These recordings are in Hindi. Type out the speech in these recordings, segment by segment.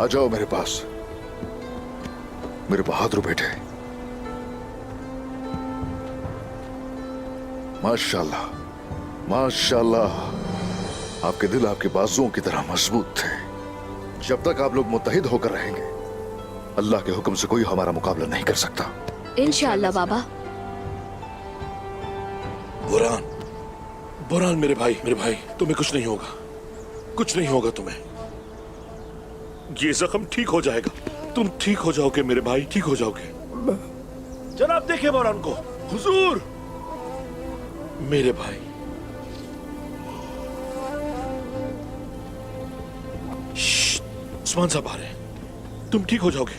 आ जाओ मेरे पास, मेरे बहादुर बेटे। माशाल्लाह माशाल्लाह, आपके दिल आपके बाजुओं की तरह मजबूत थे। जब तक आप लोग मुत्तहिद होकर रहेंगे, अल्लाह के हुक्म से कोई हमारा मुकाबला नहीं कर सकता। इंशाअल्लाह बाबा। बुरहान, बुरहान मेरे भाई, तुम्हें कुछ नहीं होगा, कुछ नहीं होगा तुम्हें। ये जख्म ठीक हो जाएगा, तुम ठीक हो जाओगे मेरे भाई, ठीक हो जाओगे। जनाब देखिए बुरहान को। हुजूर मेरे भाई, उस्मान साहब आ रहे हैं, तुम ठीक हो जाओगे,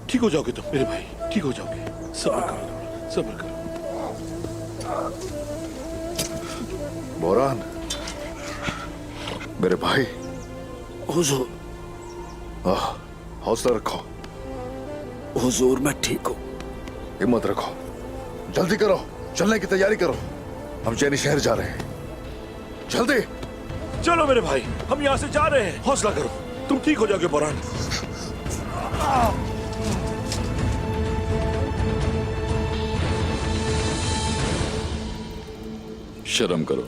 ठीक हो जाओगे तुम मेरे भाई, ठीक हो जाओगे। सब्र करो, सब्र करो। बोरान मेरे भाई। हुजूर। हौसला रखो। हुजूर मैं ठीक हूँ। हिम्मत रखो, जल्दी करो, चलने की तैयारी करो। हम चैनी शहर जा रहे हैं, जल्दी चलो मेरे भाई, हम यहाँ से जा रहे हैं। हौसला करो, तुम ठीक हो जाओगे बुरहान। शर्म करो।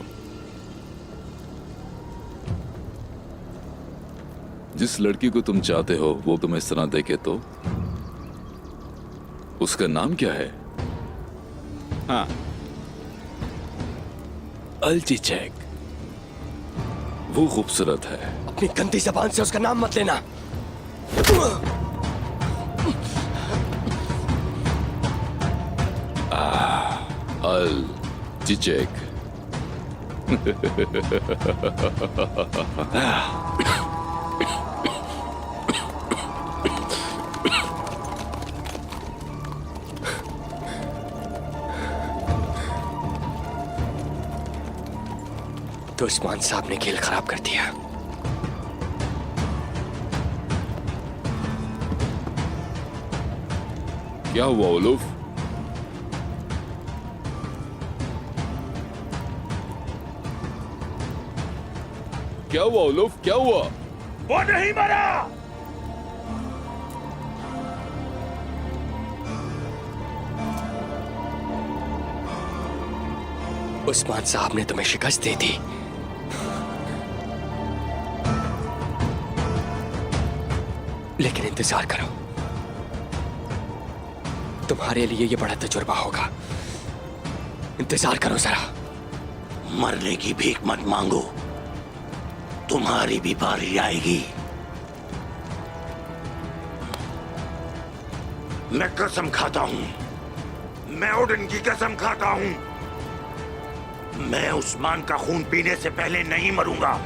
जिस लड़की को तुम चाहते हो वो तुम्हें इस तरह देखे तो उसका नाम क्या है? हाँ, अल्जीचेक। वो खूबसूरत है। अपनी गंदी जबान से उसका नाम मत लेना। अल्जीचेक। तो उस्मान साहब ने खेल खराब कर दिया। क्या हुआ उलूफ? क्या हुआ उलूफ, क्या हुआ? वो नहीं मरा। उस्मान साहब ने तुम्हें शिकस्त दे दी। लेकिन इंतजार करो, तुम्हारे लिए यह बड़ा तजुर्बा होगा। इंतजार करो जरा। मरने की भीख मत मांगो, तुम्हारी भी बारी आएगी। मैं कसम खाता हूं, मैं ओडिन की कसम खाता हूं, मैं उस्मान का खून पीने से पहले नहीं मरूंगा।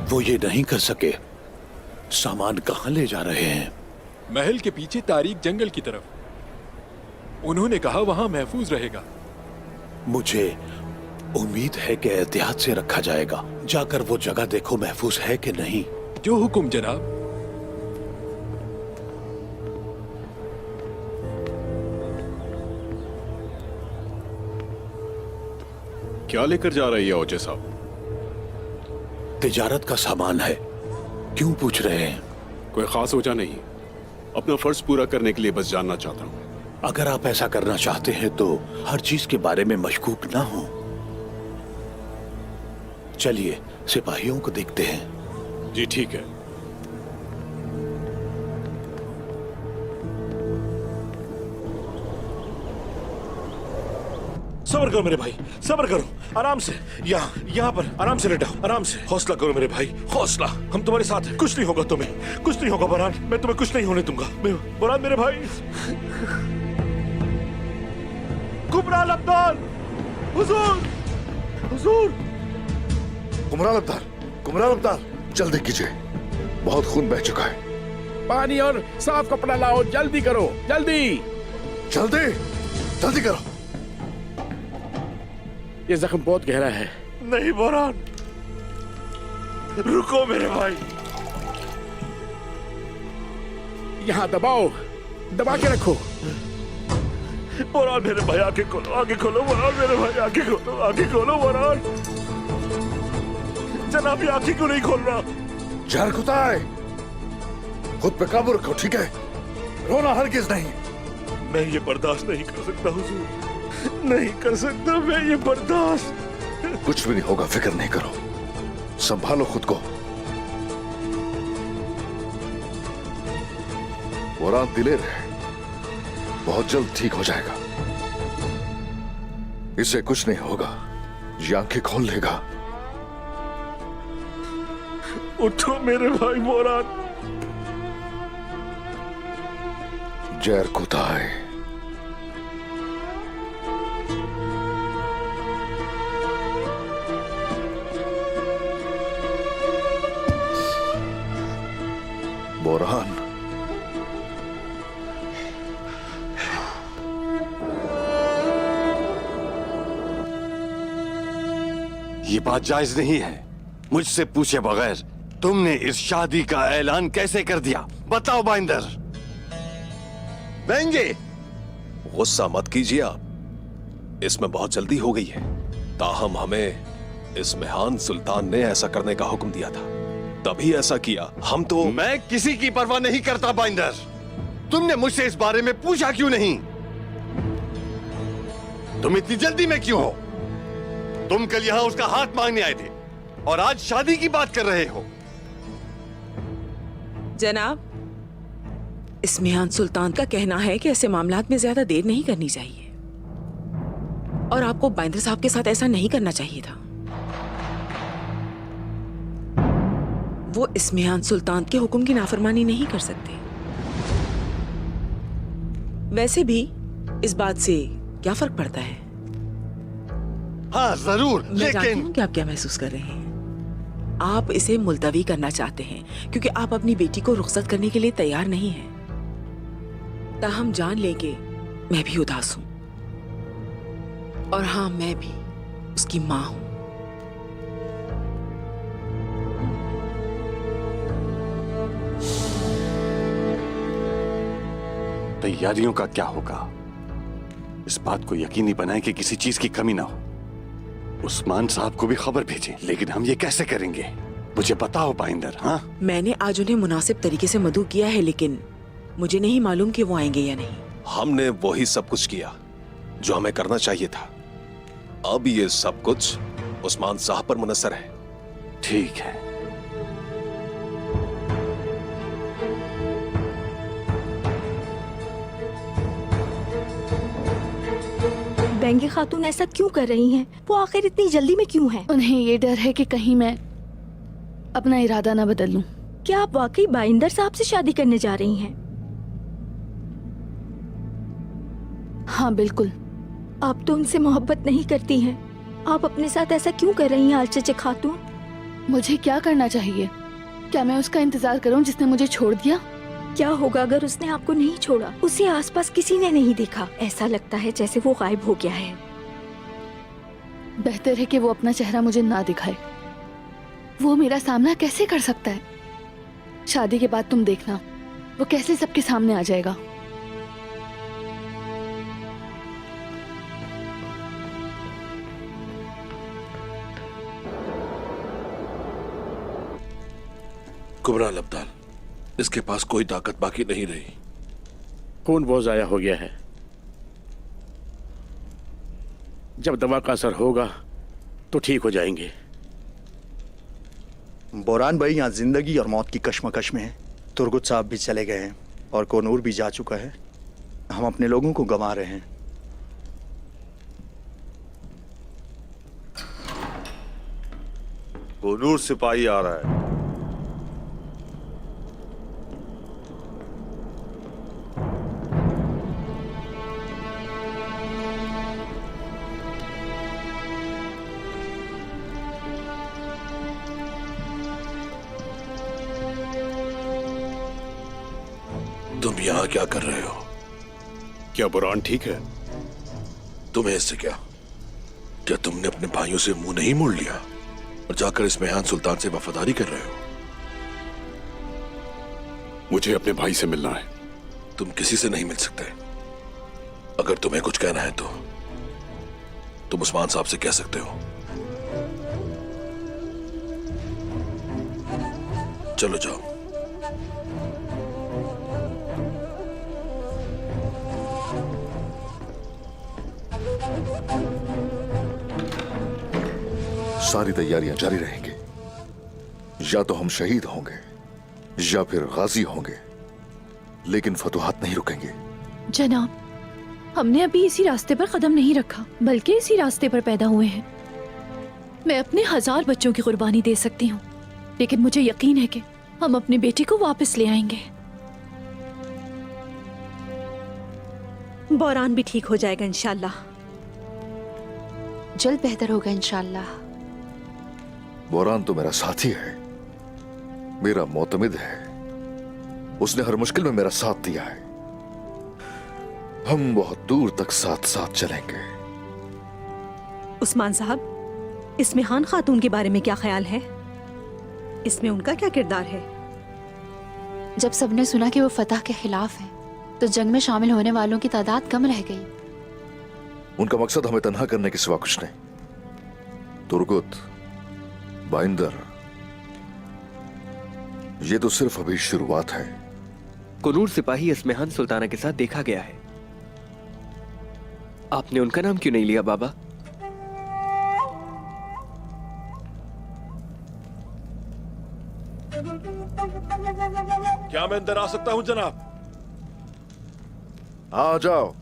वो ये नहीं कर सके। सामान कहां ले जा रहे हैं? महल के पीछे तारीक जंगल की तरफ। उन्होंने कहा वहां महफूज रहेगा। मुझे उम्मीद है कि एहतियात से रखा जाएगा। जाकर वो जगह देखो महफूज है कि नहीं। जो हुक्म जनाब। क्या लेकर जा रही है ओचे साहब? तिजारत का सामान है। क्यों पूछ रहे हैं? कोई खास वजह नहीं, अपना फर्ज पूरा करने के लिए बस जानना चाहता हूँ। अगर आप ऐसा करना चाहते हैं तो हर चीज के बारे में मशकूक ना हो। चलिए सिपाहियों को देखते हैं। जी ठीक है। सब्र करो मेरे भाई, सब्र करो, आराम से। यहाँ पर आराम से लेटाओ, आराम से। हौसला करो मेरे भाई, हौसला। हम तुम्हारे साथ हैं, कुछ नहीं होगा तुम्हें, कुछ नहीं होगा बुरहान। मैं तुम्हें कुछ नहीं होने दूंगा बुरहान मेरे भाई। कुमराल अब्दाल, हुजूर, हुजूर। कुमराल अब्दाल, जल्दी कीजिए, बहुत खून बह चुका है। पानी और साफ कपड़ा लाओ, जल्दी करो, जल्दी जल्दी करो। ये जख्म बहुत गहरा है। नहीं बुरहान, रुको मेरे भाई। यहाँ दबाओ, दबा के रखो। बुरहान मेरे भाई आंखें खोलो, आंखें खोलो बुरहान मेरे भाई, आंखें खोलो, आंखें खोलो बुरहान। जनाब ये आंखें क्यों नहीं खोल रहा? जहर कुताए, खुद पे काबू रखो, ठीक है? रोना हरगिज नहीं। मैं ये बर्दाश्त नहीं कर सकता हुजूर, नहीं कर सकता मैं ये बर्दाश्त। कुछ भी नहीं होगा, फिक्र नहीं करो, संभालो खुद को। बुरहान दिलेर है, बहुत जल्द ठीक हो जाएगा। इसे कुछ नहीं होगा, ये आंखें खोल लेगा। उठो मेरे भाई बुरहान। जहर कुताए, बुरहान ये बात जायज नहीं है। मुझसे पूछे बगैर तुमने इस शादी का ऐलान कैसे कर दिया? बताओ बाइंदर। बेंगे, गुस्सा मत कीजिए आप, इसमें बहुत जल्दी हो गई है। ताहम हमें इस मेहान सुल्तान ने ऐसा करने का हुक्म दिया था, तभी ऐसा किया। हम तो मैं किसी की परवाह नहीं करता बाइंदर। तुमने मुझसे इस बारे में पूछा क्यों नहीं? तुम इतनी जल्दी में क्यों हो? तुम कल यहां उसका हाथ मांगने आए थे और आज शादी की बात कर रहे हो। जनाब, इस मेहान सुल्तान का कहना है कि ऐसे मामलात में ज्यादा देर नहीं करनी चाहिए और आपको बाइंदर साहब के साथ ऐसा नहीं करना चाहिए था। वो इस मेहान सुल्तान के हुक्म की नाफरमानी नहीं कर सकते। वैसे भी इस बात से क्या फर्क पड़ता है? हाँ जरूर, मैं जानती लेकिन हूं कि आप क्या महसूस कर रहे हैं। आप इसे मुलतवी करना चाहते हैं क्योंकि आप अपनी बेटी को रुखसत करने के लिए तैयार नहीं हैं। ताहम जान लेंगे मैं भी उदास हूं और हाँ, मैं भी उसकी मां हूं। तैयारियों का क्या होगा? इस बात को यकीनी बनाएं कि किसी चीज की कमी ना हो। उस्मान साहब को भी खबर भेजें, लेकिन हम ये कैसे करेंगे? मुझे बताओ बाइंदर। हाँ, मैंने आज उन्हें मुनासिब तरीके से मदऊ किया है, लेकिन मुझे नहीं मालूम कि वो आएंगे या नहीं। हमने वही सब कुछ किया जो हमें करना चाहिए था। अब ये सब कुछ उस्मान साहब पर मुनस्सर है। ठीक है। बेंगे खातून ऐसा क्यों कर रही हैं? वो आखिर इतनी जल्दी में क्यों हैं? उन्हें ये डर है कि कहीं मैं अपना इरादा ना बदल लूं। क्या आप वाकई बाइंदर साहब से शादी करने जा रही हैं? हाँ बिल्कुल। आप तो उनसे मोहब्बत नहीं करती हैं। आप अपने साथ ऐसा क्यों कर रही हैं आलचचे खातून? मुझे क्या करना चाहिए? क्या मैं उसका इंतजार करूं जिसने मुझे छोड़ दिया? क्या होगा अगर उसने आपको नहीं छोड़ा? उसे आसपास किसी ने नहीं देखा। ऐसा लगता है जैसे वो गायब हो गया है। बेहतर है कि वो अपना चेहरा मुझे ना दिखाए। वो मेरा सामना कैसे कर सकता है? शादी के बाद तुम देखना, वो कैसे सबके सामने आ जाएगा। कुबरान अब्दाल, इसके पास कोई ताकत बाकी नहीं रही। खून बहुत जाया हो गया है। जब दवा का असर होगा तो ठीक हो जाएंगे। बोरान भाई यहाँ जिंदगी और मौत की कश्मकश में है। तुर्गुत साहब भी चले गए हैं और कोनूर भी जा चुका है। हम अपने लोगों को गंवा रहे हैं। कोनूर सिपाही आ रहा है। तुम यहाँ क्या कर रहे हो? क्या बुरहान ठीक है? तुम्हें इससे क्या? क्या तुमने अपने भाइयों से मुंह नहीं मोड़ लिया और जाकर इस मेहान सुल्तान से वफादारी कर रहे हो? मुझे अपने भाई से मिलना है। तुम किसी से नहीं मिल सकते। अगर तुम्हें कुछ कहना है तो तुम उस्मान साहब से कह सकते हो। चलो जाओ। सारी तैयारियां जारी रहेंगी। या तो हम शहीद होंगे या फिर गाजी होंगे, लेकिन फतूहात नहीं रुकेंगे। जनाब, हमने अभी इसी रास्ते पर कदम नहीं रखा, बल्कि इसी रास्ते पर पैदा हुए हैं। मैं अपने 1000 बच्चों की कुर्बानी दे सकती हूँ, लेकिन मुझे यकीन है कि हम अपनी बेटी को वापस ले आएंगे। बोरान भी ठीक हो जाएगा इंशाल्लाह। जल्द बेहतर होगा इंशाल्लाह। बोरान तो मेरा साथी है, मेरा मोतमिद है। उसने हर मुश्किल में मेरा साथ दिया है। हम बहुत दूर तक साथ साथ चलेंगे। उस्मान साहब, इसमें खान खातून के बारे में क्या ख्याल है? इसमें उनका क्या किरदार है? जब सबने सुना कि वो फतह के खिलाफ है, तो जंग में शामिल होने वालों की तादाद कम रह गई। उनका मकसद हमें तन्हा करने के सिवा कुछ नहीं। तुर्गुत, बाइंदर, ये तो सिर्फ अभी शुरुआत है। कुनूर सिपाही इसमेहान सुल्ताना के साथ देखा गया है। आपने उनका नाम क्यों नहीं लिया बाबा? क्या मैं अंदर आ सकता हूं जनाब? आ जाओ।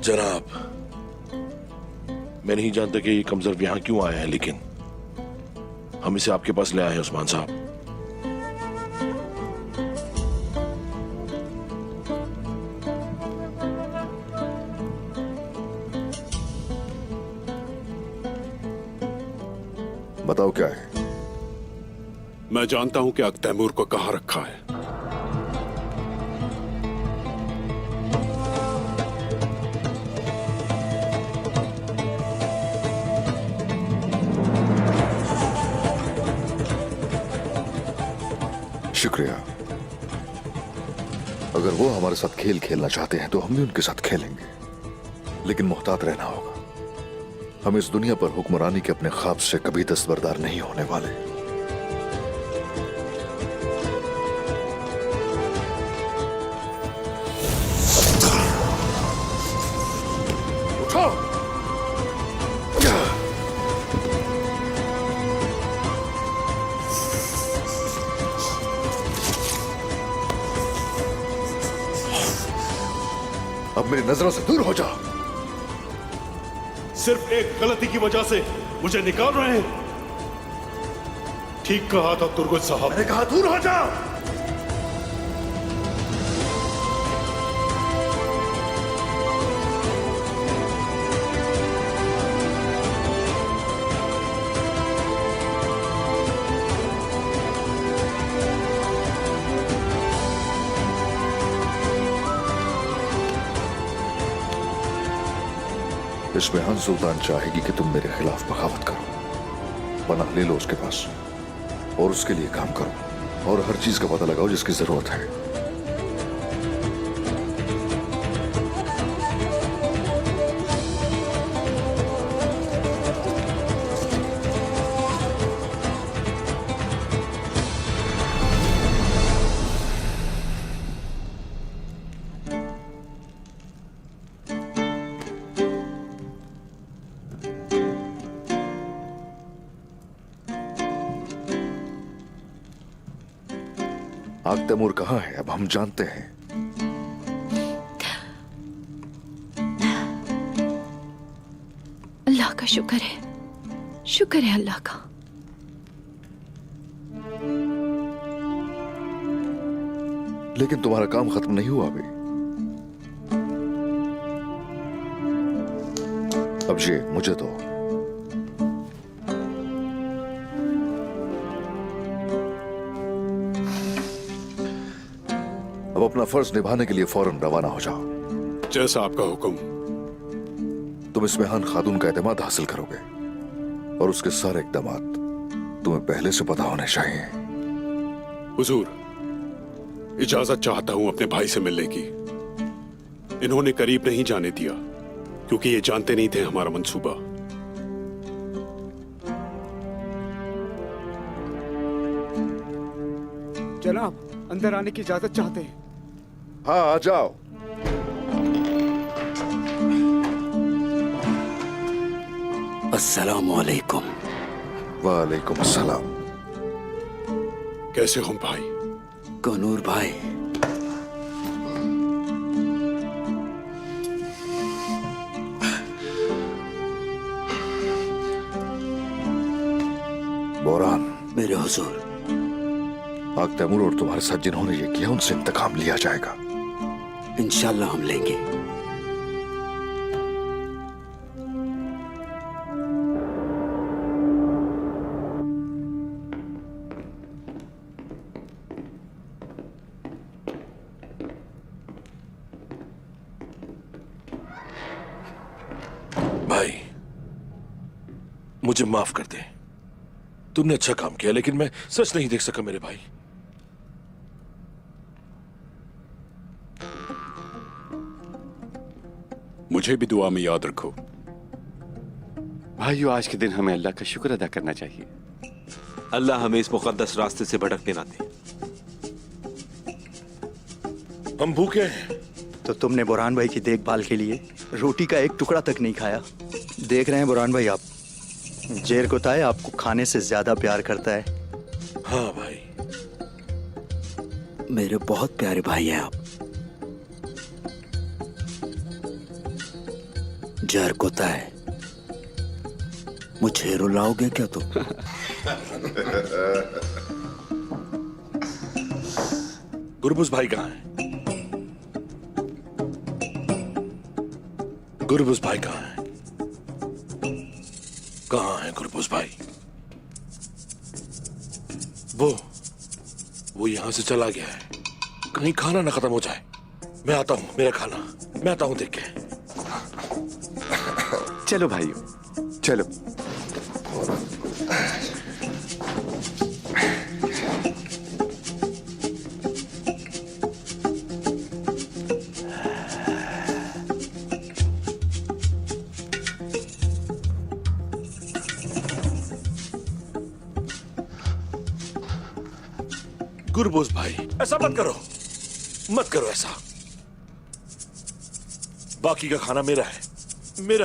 जनाब, मैं नहीं जानता कि ये कमजोर यहां क्यों आया है, लेकिन हम इसे आपके पास ले आए हैं उस्मान साहब। बताओ क्या है? मैं जानता हूं कि अक तैमूर को कहां रखा है। शुक्रिया। अगर वो हमारे साथ खेल खेलना चाहते हैं तो हम भी उनके साथ खेलेंगे, लेकिन मुहतात रहना होगा। हम इस दुनिया पर हुक्मरानी के अपने ख्वाब से कभी दस्तबरदार नहीं होने वाले। उठो! अब मेरी नजरों से दूर हो जाओ। सिर्फ एक गलती की वजह से मुझे निकाल रहे हैं। ठीक कहा था तुर्गुत साहब। मैंने कहा दूर हो जाओ। इसमेहान सुल्तान चाहेगी कि तुम मेरे खिलाफ बगावत करो। पनाह ले लो उसके पास और उसके लिए काम करो और हर चीज का पता लगाओ जिसकी जरूरत है। आग तैमूर कहाँ है अब हम जानते हैं। अल्लाह का शुक्र है, शुक्र है अल्लाह का। लेकिन तुम्हारा काम खत्म नहीं हुआ अभी। अब ये मुझे दो। अपना फर्ज निभाने के लिए फौरन रवाना हो जाओ। जैसा आपका हुक्म। तुम इस्मेहान खातून का एतमाद हासिल करोगे और उसके सारे इकदामात तुम्हें पहले से पता होने चाहिए। हुजूर, इजाजत चाहता हूं अपने भाई से मिलने की। इन्होंने करीब नहीं जाने दिया क्योंकि ये जानते नहीं थे हमारा मंसूबा। जनाब, अंदर आने की इजाजत चाहते हैं। हाँ, आ जाओ। अस्सलाम वालेकुम। वालेकुम अस्सलाम। कैसे हो भाई? कनूर भाई, बोरान, मेरे हुजूर, आग तैमूर और तुम्हारे साथ जिन्होंने ये किया उनसे इंतकाम लिया जाएगा। इंशाल्लाह हम लेंगे। भाई, मुझे माफ कर दे। तुमने अच्छा काम किया, लेकिन मैं सच नहीं देख सका मेरे भाई। मुझे भी दुआ में याद रखो। भाइयों, आज के दिन हमें अल्लाह का शुक्र अदा करना चाहिए। अल्लाह हमें इस मुकद्दस रास्ते से भटकने ना दे। हम भूखे हैं। तो तुमने बुरहान भाई की देखभाल के लिए रोटी का एक टुकड़ा तक नहीं खाया। देख रहे हैं बुरहान भाई, आप जेर कोताय आपको खाने से ज्यादा प्यार करता है। हाँ भाई, मेरे बहुत प्यारे भाई हैं आप। जर कोता है, मुझे रुलाओगे क्या तुम? गुरबुज भाई कहाँ है? गुरबुज भाई कहाँ है? कहाँ है गुरबुज भाई? वो यहां से चला गया है। कहीं खाना ना खत्म हो जाए। मैं आता हूं, मेरा खाना मैं आता हूं देख के। चलो भाइयों, चलो। गुरबुज भाई, ऐसा मत करो, मत करो ऐसा। बाकी का खाना मेरा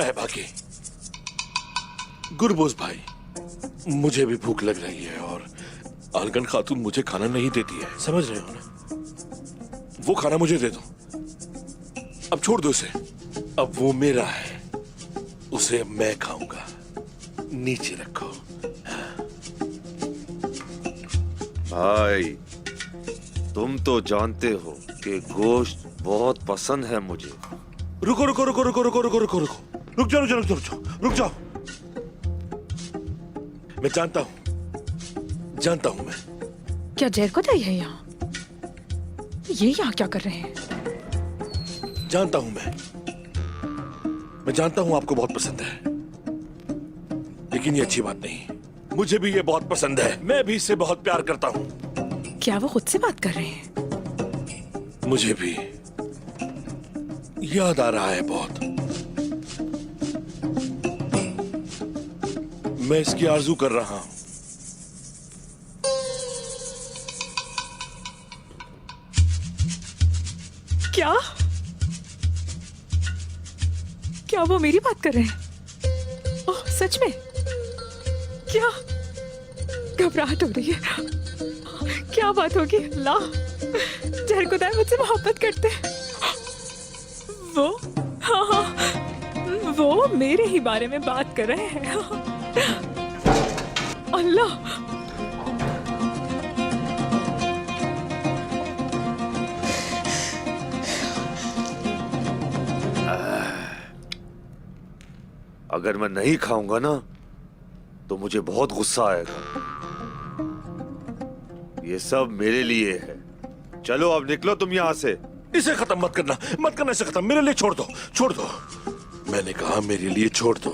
है बाकी। गुरबुज भाई, मुझे भी भूख लग रही है और आलगन खातून मुझे खाना नहीं देती है, समझ रहे हो ना? वो खाना मुझे दे दो, अब छोड़ दो उसे। अब वो मेरा है, उसे मैं खाऊंगा। नीचे रखो। भाई, तुम तो जानते हो कि गोश्त बहुत पसंद है मुझे। रुको रुको रुको रुको रुको रुको रुको रुको रुक जाओ रुक जाओ रुक जाओ रुक जाओ। मैं जानता हूं मैं। क्या जैर कोताई है यहाँ? ये यहाँ क्या कर रहे हैं? जानता हूं मैं जानता हूं आपको बहुत पसंद है, लेकिन ये अच्छी बात नहीं। मुझे भी ये बहुत पसंद है, मैं भी इससे बहुत प्यार करता हूं। क्या वो खुद से बात कर रहे हैं? मुझे भी याद आ रहा है बहुत। मैं इसकी आरजू कर रहा हूं। क्या वो मेरी बात कर रहे हैं? ओह, सच में? क्या? घबराहट हो रही है। क्या बात होगी? अल्लाह, जहर खुदा मुझसे मोहब्बत करते हैं। हाँ, वो मेरे ही बारे में बात कर रहे हैं। अल्लाह, अगर मैं नहीं खाऊंगा ना तो मुझे बहुत गुस्सा आएगा। ये सब मेरे लिए है, चलो अब निकलो तुम यहाँ से। इसे खत्म मत करना इसे खत्म। मेरे लिए छोड़ दो। मैंने कहा मेरे लिए छोड़ दो।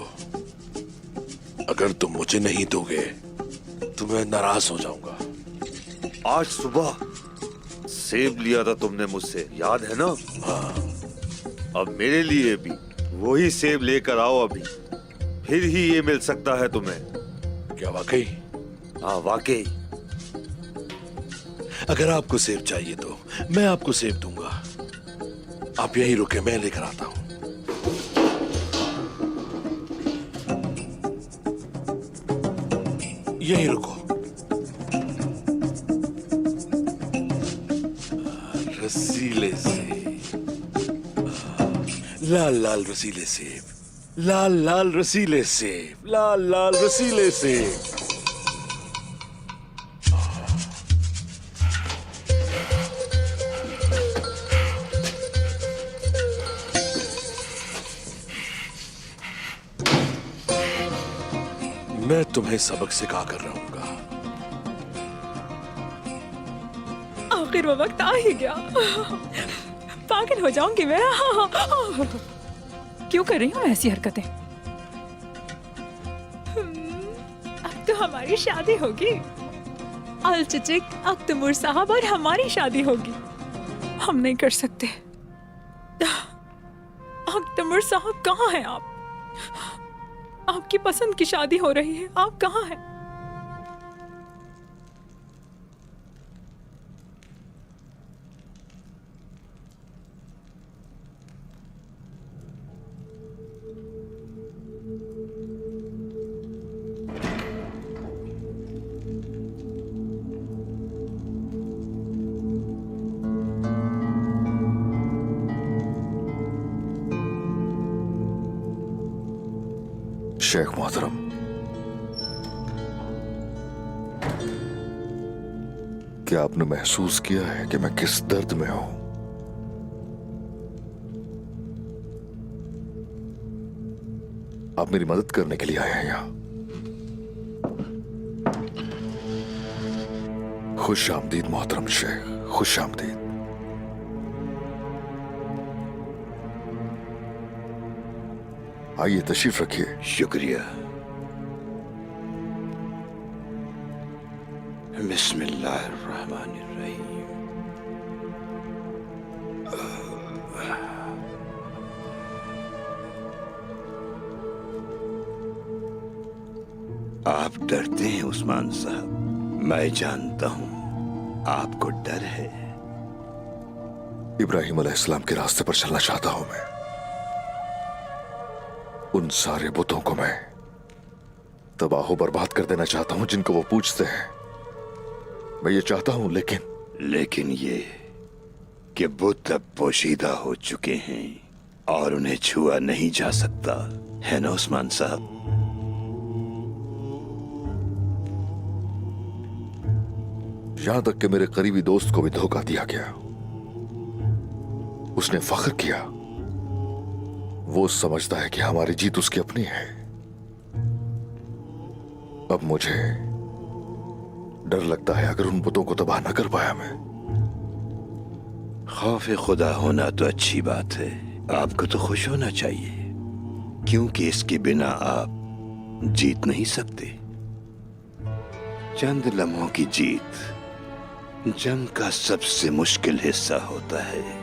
अगर तुम मुझे नहीं दोगे तो मैं नाराज हो जाऊंगा। आज सुबह सेब लिया था तुमने मुझसे, याद है ना? हाँ। अब मेरे लिए भी वही सेब लेकर आओ अभी, फिर ही ये मिल सकता है तुम्हें। क्या वाकई? हाँ वाकई। अगर आपको सेब चाहिए तो मैं आपको सेब दूंगा। आप यहीं रुके, मैं लेकर आता हूं। यहीं रुको। रसीले सेब, लाल लाल रसीले सेब, लाल लाल रसीले सेब, लाल लाल रसीले सेब। मैं तुम्हें सबक सिखा कर रहूंगा। आखिर वो वक्त आ ही गया। पागल हो जाऊंगी मैं। क्यों कर रही हूँ ऐसी हरकतें? अब तो हमारी शादी होगी। अल चिचिक अख्तमुर साहब और हमारी शादी होगी। हम नहीं कर सकते। अख्तमुर साहब कहाँ हैं आप? आपकी पसंद की शादी हो रही है, आप कहाँ हैं? शेख मोहतरम, क्या आपने महसूस किया है कि मैं किस दर्द में हूं? आप मेरी मदद करने के लिए आए हैं यहां। खुश आमदीद मोहतरम शेख, खुश आमदीद। आइए तशरीफ रखिए। शुक्रिया। बिस्मिल्लाहिर्रहमानिर्रहीम। आप डरते हैं उस्मान साहब, मैं जानता हूं आपको डर है। इब्राहिम अलैहिस्सलाम के रास्ते पर चलना चाहता हूं मैं। उन सारे बुतों को मैं तबाह बर्बाद कर देना चाहता हूं जिनको वो पूजते हैं। मैं ये चाहता हूं, लेकिन ये कि बुत अब पोशीदा हो चुके हैं और उन्हें छुआ नहीं जा सकता, है ना उस्मान साहब? यहां तक कि मेरे करीबी दोस्त को भी धोखा दिया गया। उसने फख्र किया। वो समझता है कि हमारी जीत उसकी अपनी है। अब मुझे डर लगता है अगर उन बुतों को तबाह न कर पाया मैं। खौफ खुदा होना तो अच्छी बात है, आपको तो खुश होना चाहिए, क्योंकि इसके बिना आप जीत नहीं सकते। चंद लम्हों की जीत जंग का सबसे मुश्किल हिस्सा होता है।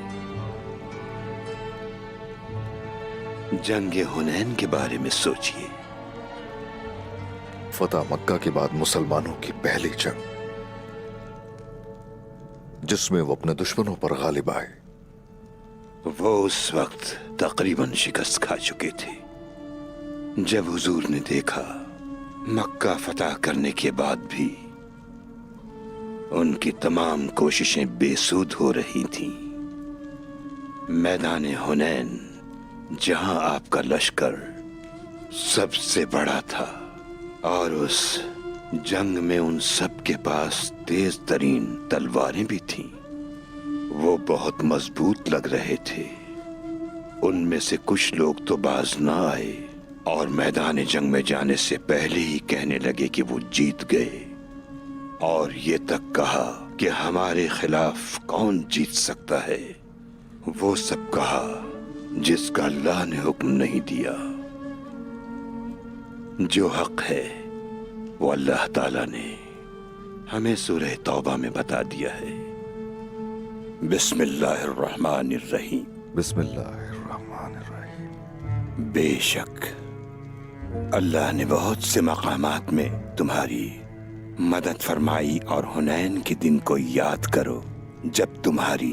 जंगे हुनैन के बारे में सोचिए। फतह मक्का के बाद मुसलमानों की पहली जंग, जिसमें वो अपने दुश्मनों पर गालिब आए। वो उस वक्त तकरीबन शिकस्त खा चुके थे जब हुजूर ने देखा मक्का फतह करने के बाद भी उनकी तमाम कोशिशें बेसूद हो रही थीं। मैदान हुनैन, जहां आपका लश्कर सबसे बड़ा था और उस जंग में उन सब के पास तेज तरीन तलवारें भी थीं, वो बहुत मजबूत लग रहे थे। उनमें से कुछ लोग तो बाज ना आए और मैदान जंग में जाने से पहले ही कहने लगे कि वो जीत गए। और ये तक कहा कि हमारे खिलाफ कौन जीत सकता है। वो सब कहा जिसका अल्लाह ने हुक्म नहीं दिया। जो हक है वो अल्लाह ताला ने हमें सूरह तौबा में बता दिया है। बिस्मिल्लाहिर्रहमानिर्रहीम। बिस्मिल्लाहिर्रहमानिर्रहीम। बेशक अल्लाह ने बहुत से मकामात में तुम्हारी मदद फरमाई और हुनैन के दिन को याद करो जब तुम्हारी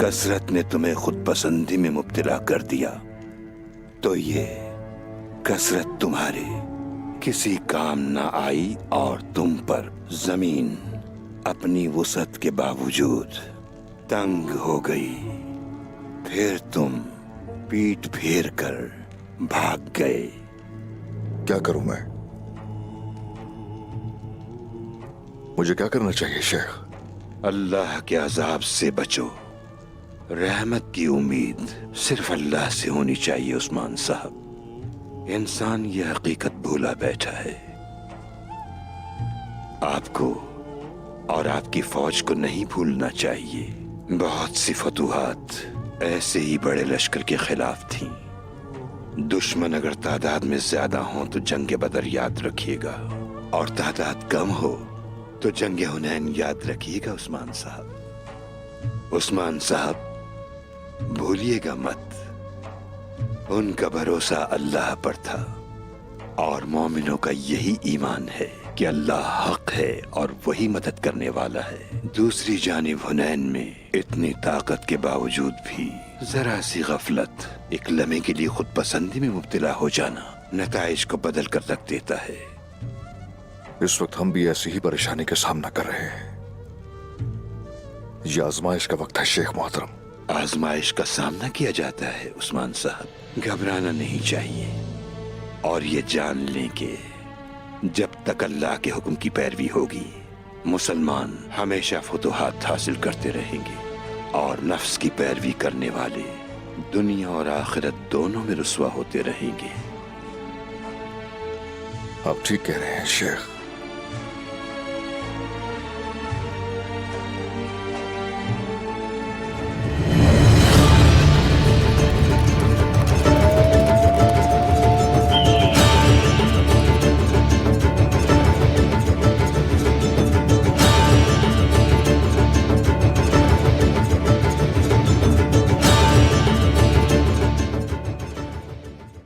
कसरत ने तुम्हें खुद पसंदी में मुब्तला कर दिया। तो ये कसरत तुम्हारे किसी काम न आई और तुम पर जमीन अपनी वुसअत के बावजूद तंग हो गई। फिर तुम पीठ फेर कर भाग गए। क्या करूं मैं? मुझे क्या करना चाहिए शेख? अल्लाह के अजाब से बचो। रहमत की उम्मीद सिर्फ अल्लाह से होनी चाहिए उस्मान साहब। इंसान ये हकीकत भूला बैठा है। आपको और आपकी फौज को नहीं भूलना चाहिए। बहुत सी फतूहात ऐसे ही बड़े लश्कर के खिलाफ थीं। दुश्मन अगर तादाद में ज्यादा हो तो जंग बदर याद रखिएगा, और तादाद कम हो तो जंग हुनैन याद रखिएगा उस्मान साहब। उस्मान साहब भूलिएगा मत, उनका भरोसा अल्लाह पर था और मोमिनों का यही ईमान है कि अल्लाह हक है और वही मदद करने वाला है। दूसरी जानिब हुनैन में इतनी ताकत के बावजूद भी जरा सी गफलत, एक लम्हे के लिए खुद पसंदी में मुब्तला हो जाना नताइज को बदल कर रख देता है। इस वक्त हम भी ऐसी ही परेशानी का सामना कर रहे हैं। यह आजमाइश का वक्त है शेख मोहतरम। आजमाइश का सामना किया जाता है उस्मान साहब, घबराना नहीं चाहिए और ये जान लें कि जब तक अल्लाह के हुक्म की पैरवी होगी मुसलमान हमेशा फतूहात हासिल करते रहेंगे और नफ्स की पैरवी करने वाले दुनिया और आखिरत दोनों में रुस्वा होते रहेंगे। आप ठीक कह रहे हैं शेख।